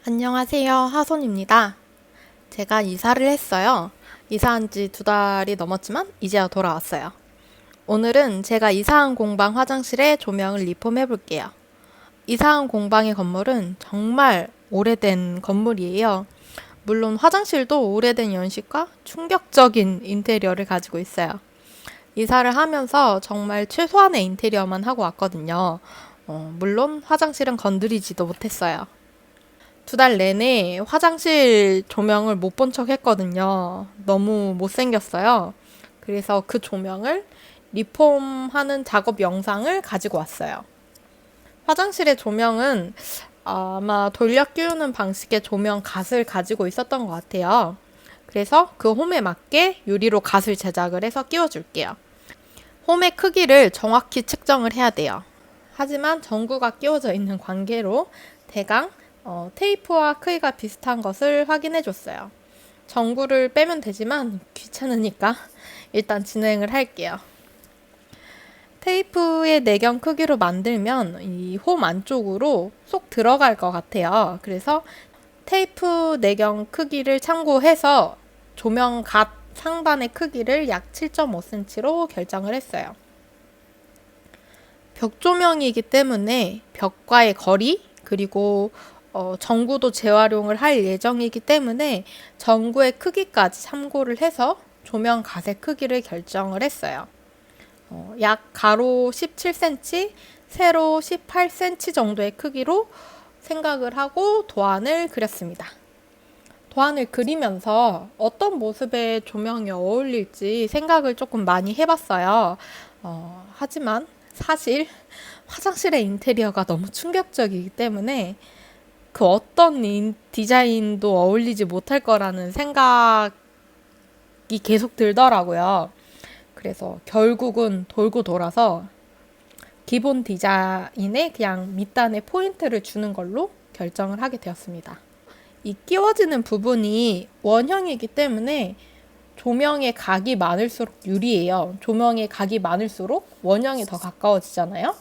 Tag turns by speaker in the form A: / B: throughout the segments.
A: 안녕하세요. 하손입니다. 제가 이사를 했어요. 이사한 지 2달이 넘었지만 이제야 돌아왔어요. 오늘은 제가 이사한 공방 화장실의 조명을 리폼해 볼게요. 이사한 공방의 건물은 정말 오래된 건물이에요. 물론 화장실도 오래된 연식과 충격적인 인테리어를 가지고 있어요. 이사를 하면서 정말 최소한의 인테리어만 하고 왔거든요. 물론 화장실은 건드리지도 못했어요. 2달 내내 화장실 조명을 못 본 척 했거든요. 너무 못생겼어요. 그래서 그 조명을 리폼하는 작업 영상을 가지고 왔어요. 화장실의 조명은 아마 돌려 끼우는 방식의 조명 갓을 가지고 있었던 것 같아요. 그래서 그 홈에 맞게 유리로 갓을 제작을 해서 끼워줄게요. 홈의 크기를 정확히 측정을 해야 돼요. 하지만 전구가 끼워져 있는 관계로 대강 테이프와 크기가 비슷한 것을 확인해 줬어요. 전구를 빼면 되지만 귀찮으니까 일단 진행을 할게요. 테이프의 내경 크기로 만들면 이 홈 안쪽으로 쏙 들어갈 것 같아요. 그래서 테이프 내경 크기를 참고해서 조명 갓 상단의 크기를 약 7.5cm로 결정을 했어요. 벽 조명이기 때문에 벽과의 거리, 그리고 전구도 재활용을 할 예정이기 때문에 전구의 크기까지 참고를 해서 조명 갓의 크기를 결정을 했어요. 약 가로 17cm, 세로 18cm 정도의 크기로 생각을 하고 도안을 그렸습니다. 도안을 그리면서 어떤 모습의 조명이 어울릴지 생각을 조금 많이 해봤어요. 하지만 사실 화장실의 인테리어가 너무 충격적이기 때문에 그 어떤 디자인도 어울리지 못할 거라는 생각이 계속 들더라고요. 그래서 결국은 돌고 돌아서 기본 디자인에 그냥 밑단에 포인트를 주는 걸로 결정을 하게 되었습니다. 이 끼워지는 부분이 원형이기 때문에 조명의 각이 많을수록 유리해요. 조명의 각이 많을수록 원형이 더 가까워지잖아요.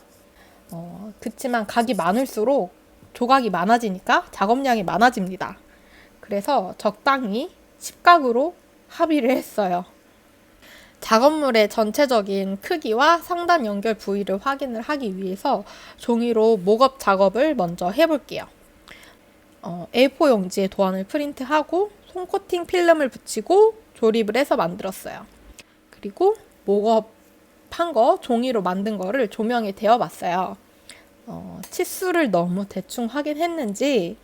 A: 그치만 각이 많을수록 조각이 많아지니까 작업량이 많아집니다. 그래서 적당히 10각으로 합의를 했어요. 작업물의 전체적인 크기와 상단 연결 부위를 확인을 하기 위해서 종이로 목업 작업을 먼저 해볼게요. A4 용지에 도안을 프린트하고 손코팅 필름을 붙이고 조립을 해서 만들었어요. 그리고 목업한 거 종이로 만든 거를 조명에 대어봤어요. 치수를 너무 대충 하긴 했는지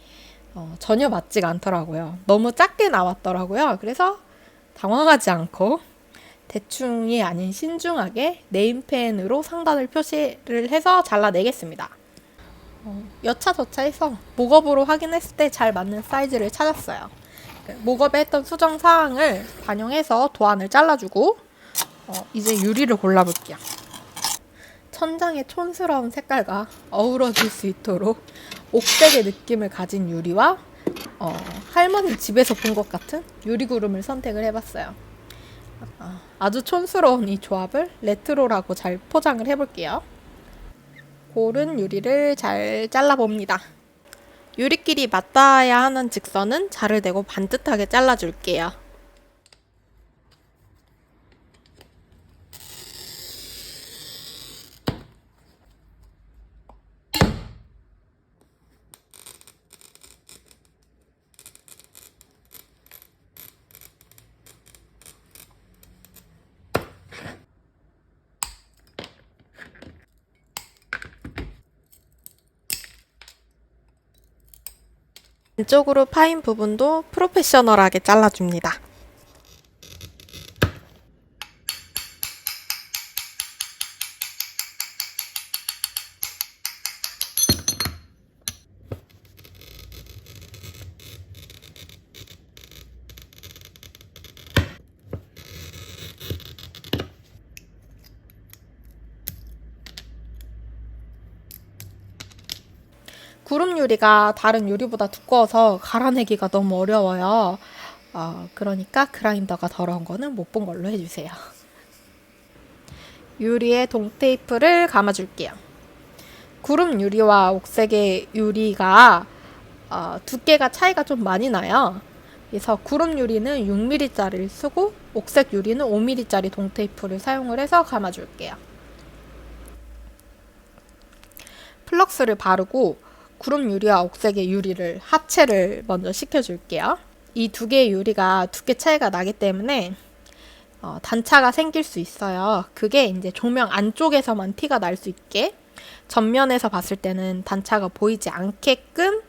A: 전혀 맞지가 않더라고요. 너무 작게 나왔더라고요. 그래서 당황하지 않고 대충이 아닌 신중하게 네임펜으로 상단을 표시를 해서 잘라내겠습니다. 여차저차해서 목업으로 확인했을 때 잘 맞는 사이즈를 찾았어요. 목업에 했던 수정 사항을 반영해서 도안을 잘라주고 이제 유리를 골라볼게요. 천장의 촌스러운 색깔과 어우러질 수 있도록 옥색의 느낌을 가진 유리와 할머니 집에서 본 것 같은 유리구름을 선택을 해봤어요. 아주 촌스러운 이 조합을 레트로라고 잘 포장을 해볼게요. 고른 유리를 잘 잘라봅니다. 유리끼리 맞닿아야 하는 직선은 자를 대고 반듯하게 잘라줄게요. 왼쪽으로 파인 부분도 프로페셔널하게 잘라줍니다. 구름 유리가 다른 유리보다 두꺼워서 갈아내기가 너무 어려워요. 그러니까 그라인더가 더러운 거는 못 본 걸로 해주세요. 유리에 동테이프를 감아줄게요. 구름 유리와 옥색의 유리가 두께가 차이가 좀 많이 나요. 그래서 구름 유리는 6mm짜리를 쓰고 옥색 유리는 5mm짜리 동테이프를 사용을 해서 감아줄게요. 플럭스를 바르고 구름 유리와 옥색의 유리를 합체를 먼저 시켜줄게요. 이 두 개의 유리가 두께 차이가 나기 때문에 단차가 생길 수 있어요. 그게 이제 조명 안쪽에서만 티가 날 수 있게 전면에서 봤을 때는 단차가 보이지 않게끔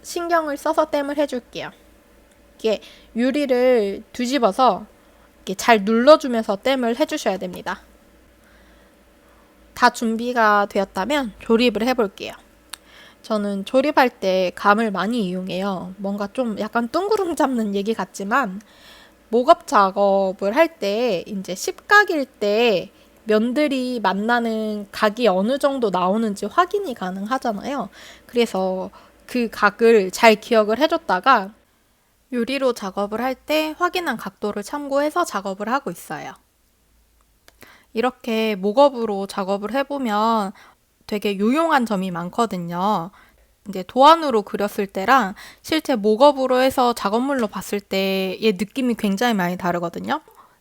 A: 신경을 써서 땜을 해줄게요. 이게 유리를 뒤집어서 이렇게 잘 눌러주면서 땜을 해주셔야 됩니다. 다 준비가 되었다면 조립을 해볼게요. 저는 조립할 때 감을 많이 이용해요. 뭔가 좀 약간 뚱구름 잡는 얘기 같지만 목업 작업을 할 때 이제 10각일 때 면들이 만나는 각이 어느 정도 나오는지 확인이 가능하잖아요. 그래서 그 각을 잘 기억을 해줬다가 유리로 작업을 할 때 확인한 각도를 참고해서 작업을 하고 있어요. 이렇게 목업으로 작업을 해보면 되게 유용한 점이 많거든요. 이제 도안으로 그렸을 때랑 실제 목업으로 해서 작업물로 봤을 때의 느낌이 굉장히 많이 다르거든요.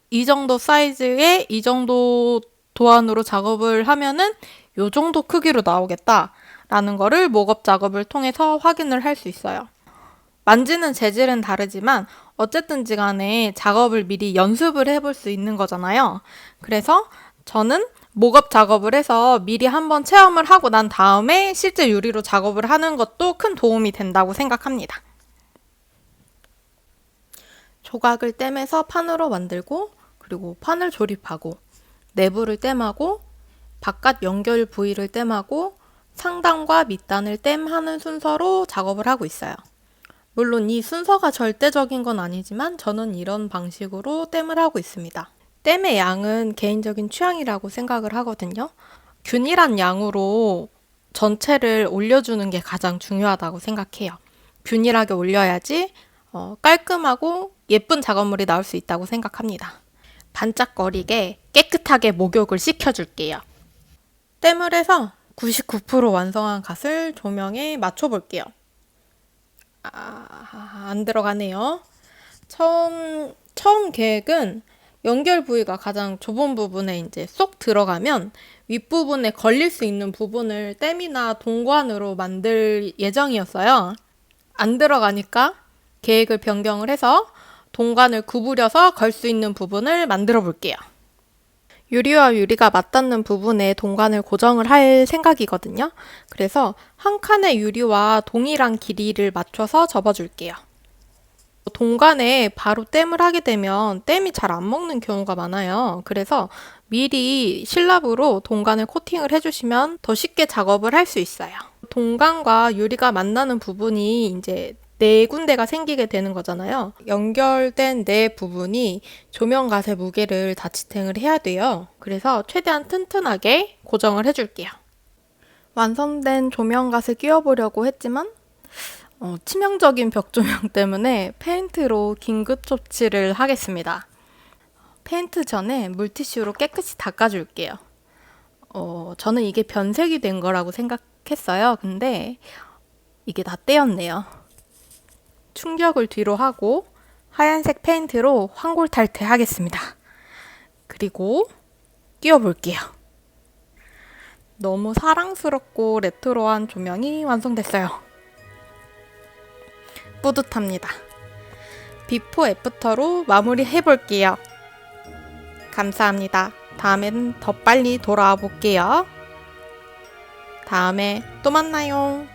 A: 이 정도 사이즈에 이 정도 도안으로 작업을 하면은 요 정도 크기로 나오겠다라는 거를 목업 작업을 통해서 확인을 할 수 있어요. 만지는 재질은 다르지만 어쨌든지 간에 작업을 미리 연습을 해볼 수 있는 거잖아요. 그래서 저는 목업 작업을 해서 미리 한번 체험을 하고 난 다음에 실제 유리로 작업을 하는 것도 큰 도움이 된다고 생각합니다. 조각을 땜해서 판으로 만들고 그리고 판을 조립하고 내부를 땜하고 바깥 연결 부위를 땜하고 상단과 밑단을 땜하는 순서로 작업을 하고 있어요. 물론 이 순서가 절대적인 건 아니지만 저는 이런 방식으로 땜을 하고 있습니다. 땜의 양은 개인적인 취향이라고 생각을 하거든요. 균일한 양으로 전체를 올려주는 게 가장 중요하다고 생각해요. 균일하게 올려야지 깔끔하고 예쁜 작업물이 나올 수 있다고 생각합니다. 반짝거리게 깨끗하게 목욕을 시켜줄게요. 땜을 해서 99% 완성한 갓을 조명에 맞춰볼게요. 안 들어가네요. 처음 계획은 연결 부위가 가장 좁은 부분에 이제 쏙 들어가면 윗부분에 걸릴 수 있는 부분을 땜이나 동관으로 만들 예정이었어요. 안 들어가니까 계획을 변경을 해서 동관을 구부려서 걸 수 있는 부분을 만들어 볼게요. 유리와 유리가 맞닿는 부분에 동관을 고정을 할 생각이거든요. 그래서 한 칸의 유리와 동일한 길이를 맞춰서 접어줄게요. 동관에 바로 땜을 하게 되면 땜이 잘 안 먹는 경우가 많아요. 그래서 미리 실랍으로 동관을 코팅을 해주시면 더 쉽게 작업을 할 수 있어요. 동관과 유리가 만나는 부분이 이제 네 군데가 생기게 되는 거잖아요. 연결된 네 부분이 조명갓의 무게를 다 지탱을 해야 돼요. 그래서 최대한 튼튼하게 고정을 해줄게요. 완성된 조명갓을 끼워보려고 했지만 치명적인 벽조명 때문에 페인트로 긴급 조치를 하겠습니다. 페인트 전에 물티슈로 깨끗이 닦아줄게요. 저는 이게 변색이 된 거라고 생각했어요. 근데 이게 다 떼였네요. 충격을 뒤로 하고 하얀색 페인트로 황골 탈퇴하겠습니다. 그리고 끼워볼게요. 너무 사랑스럽고 레트로한 조명이 완성됐어요. 뿌듯합니다. 비포 애프터로 마무리해볼게요. 감사합니다. 다음엔 더 빨리 돌아와 볼게요. 다음에 또 만나요.